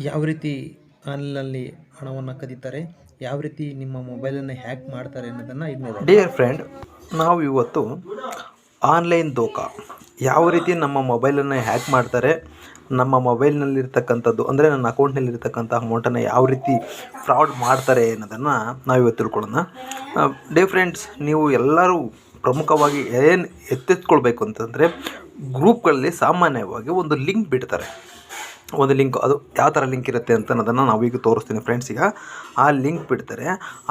ಯಾವ ರೀತಿ ಆನ್ಲೈನಲ್ಲಿ ಹಣವನ್ನು ಕದೀತಾರೆ, ಯಾವ ರೀತಿ ನಿಮ್ಮ ಮೊಬೈಲನ್ನು ಹ್ಯಾಕ್ ಮಾಡ್ತಾರೆ ಅನ್ನೋದನ್ನು ಇದು ನೋಡೋಣ. ಡಿಯರ್ ಫ್ರೆಂಡ್, ನಾವು ಇವತ್ತು ಆನ್ಲೈನ್ ದೋಖ ಯಾವ ರೀತಿ ನಮ್ಮ ಮೊಬೈಲನ್ನು ಹ್ಯಾಕ್ ಮಾಡ್ತಾರೆ, ನಮ್ಮ ಮೊಬೈಲ್ನಲ್ಲಿರ್ತಕ್ಕಂಥದ್ದು ಅಂದರೆ ನನ್ನ ಅಕೌಂಟ್ನಲ್ಲಿರ್ತಕ್ಕಂಥ ಅಮೌಂಟನ್ನು ಯಾವ ರೀತಿ ಫ್ರಾಡ್ ಮಾಡ್ತಾರೆ ಅನ್ನೋದನ್ನು ನಾವು ಇವತ್ತು ತಿಳ್ಕೊಳ್ಳೋಣ. ಡಿಯರ್ ಫ್ರೆಂಡ್ಸ್, ನೀವು ಎಲ್ಲರೂ ಪ್ರಮುಖವಾಗಿ ಏನು ಎಚ್ಚೆತ್ಕೊಳ್ಬೇಕು ಅಂತಂದರೆ, ಗ್ರೂಪ್ಗಳಲ್ಲಿ ಸಾಮಾನ್ಯವಾಗಿ ಒಂದು ಲಿಂಕ್ ಬಿಡ್ತಾರೆ. ಒಂದು ಲಿಂಕ್, ಅದು ಯಾವ ಥರ ಲಿಂಕ್ ಇರುತ್ತೆ ಅಂತ ಅನ್ನೋದನ್ನು ನಾವೀಗ ತೋರಿಸ್ತೀನಿ ಫ್ರೆಂಡ್ಸ್. ಈಗ ಆ ಲಿಂಕ್ ಬಿಡ್ತಾರೆ.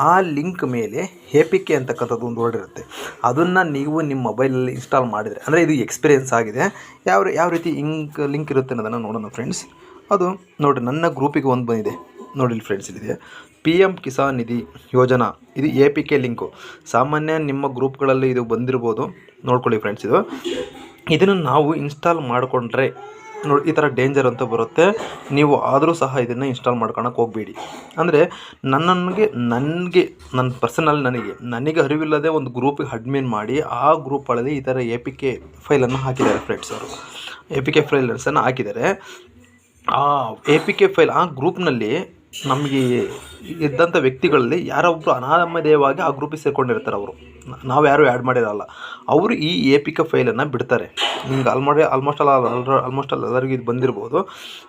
ಆ ಲಿಂಕ್ ಮೇಲೆ APK ಅಂತಕ್ಕಂಥದ್ದು ಒಂದು ವರ್ಡ್ ಇರುತ್ತೆ. ಅದನ್ನು ನೀವು ನಿಮ್ಮ ಮೊಬೈಲಲ್ಲಿ ಇನ್ಸ್ಟಾಲ್ ಮಾಡಿದರೆ, ಅಂದರೆ ಇದು ಎಕ್ಸ್ಪೀರಿಯೆನ್ಸ್ ಆಗಿದೆ, ಯಾವ ರೀತಿ ಲಿಂಕ್ ಇರುತ್ತೆ ಅನ್ನೋದನ್ನು ನೋಡೋಣ ಫ್ರೆಂಡ್ಸ್. ಅದು ನೋಡಿ, ನನ್ನ ಗ್ರೂಪಿಗೆ ಒಂದು ಬಂದಿದೆ ನೋಡಿ ಫ್ರೆಂಡ್ಸ್. ಇಲ್ಲಿದೆ PM ಕಿಸಾನ್ ನಿಧಿ ಯೋಜನಾ. ಇದು APK ಲಿಂಕು. ಸಾಮಾನ್ಯ ನಿಮ್ಮ ಗ್ರೂಪ್ಗಳಲ್ಲಿ ಇದು ಬಂದಿರ್ಬೋದು, ನೋಡ್ಕೊಳ್ಳಿ ಫ್ರೆಂಡ್ಸ್. ಇದನ್ನು ನಾವು ಇನ್ಸ್ಟಾಲ್ ಮಾಡಿಕೊಂಡ್ರೆ ನೋಡಿ ಈ ಥರ ಡೇಂಜರ್ ಅಂತ ಬರುತ್ತೆ. ನೀವು ಆದರೂ ಸಹ ಇದನ್ನು ಇನ್ಸ್ಟಾಲ್ ಮಾಡ್ಕೊಳಕ್ಕೆ ಹೋಗಬೇಡಿ. ಅಂದರೆ ನನ್ನ ಪರ್ಸನಲ್ ನನಗೆ ಅರಿವಿಲ್ಲದೆ ಒಂದು ಗ್ರೂಪಿಗೆ ಅಡ್ಮಿನ್ ಮಾಡಿ ಆ ಗ್ರೂಪಲ್ಲಿ ಈ ಥರ APK ಫೈಲನ್ನು ಹಾಕಿದ್ದಾರೆ ಫ್ರೆಂಡ್ಸ್. ಅವರು APK ಫೈಲ್ಸನ್ನು ಹಾಕಿದ್ದಾರೆ. ಆ APK ಫೈಲ್ ಆ ಗ್ರೂಪ್ನಲ್ಲಿ ನಮಗೆ ಇದ್ದಂಥ ವ್ಯಕ್ತಿಗಳಲ್ಲಿ ಯಾರೊಬ್ಬರು ಅನಾಮಧೇಯವಾಗಿ ಆ ಗ್ರೂಪಿಗೆ ಸೇರಿಕೊಂಡಿರ್ತಾರೆ. ನಾವು ಯಾರು ಆ್ಯಡ್ ಮಾಡಿರಲ್ಲ. ಅವರು ಈ APK ಫೈಲನ್ನು ಬಿಡ್ತಾರೆ. ನಿಮ್ಗೆ ಆಲ್ಮೋಸ್ಟ್ ಎಲ್ಲರಿಗೂ ಇದು ಬಂದಿರ್ಬೋದು.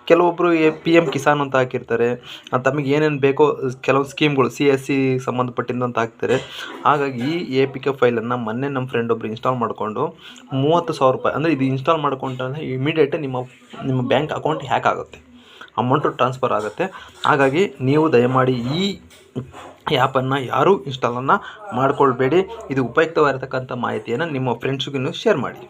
ಕೆಲವೊಬ್ಬರು PM ಕಿಸಾನ್ ಅಂತ ಹಾಕಿರ್ತಾರೆ. ತಮಗೆ ಏನೇನು ಬೇಕೋ ಕೆಲವೊಂದು ಸ್ಕೀಮ್ಗಳು CSC ಸಂಬಂಧಪಟ್ಟಿದ್ದಂತ ಹಾಕ್ತಾರೆ. ಹಾಗಾಗಿ ಈ APK ಫೈಲನ್ನು ಮೊನ್ನೆ ನಮ್ಮ ಫ್ರೆಂಡ್ ಒಬ್ಬರು ಇನ್ಸ್ಟಾಲ್ ಮಾಡಿಕೊಂಡು 30,000 ರೂಪಾಯಿ, ಅಂದರೆ ಇದು ಇನ್ಸ್ಟಾಲ್ ಮಾಡ್ಕೊಂಡ್ರೆ ಇಮಿಡಿಯೇಟ್ ನಿಮ್ಮ ಬ್ಯಾಂಕ್ ಅಕೌಂಟ್ ಹ್ಯಾಕ್ ಆಗುತ್ತೆ, ಅಮೌಂಟು ಟ್ರಾನ್ಸ್ಫರ್ ಆಗುತ್ತೆ. ಹಾಗಾಗಿ ನೀವು ದಯಮಾಡಿ ಈ ಆ್ಯಪನ್ನು ಯಾರೂ ಇನ್ಸ್ಟಾಲನ್ನು ಮಾಡ್ಕೊಳ್ಬೇಡಿ. ಇದು ಉಪಯುಕ್ತವಾಗಿರ್ತಕ್ಕಂಥ ಮಾಹಿತಿಯನ್ನು ನಿಮ್ಮ ಫ್ರೆಂಡ್ಸ್ಗೂ ಶೇರ್ ಮಾಡಿ.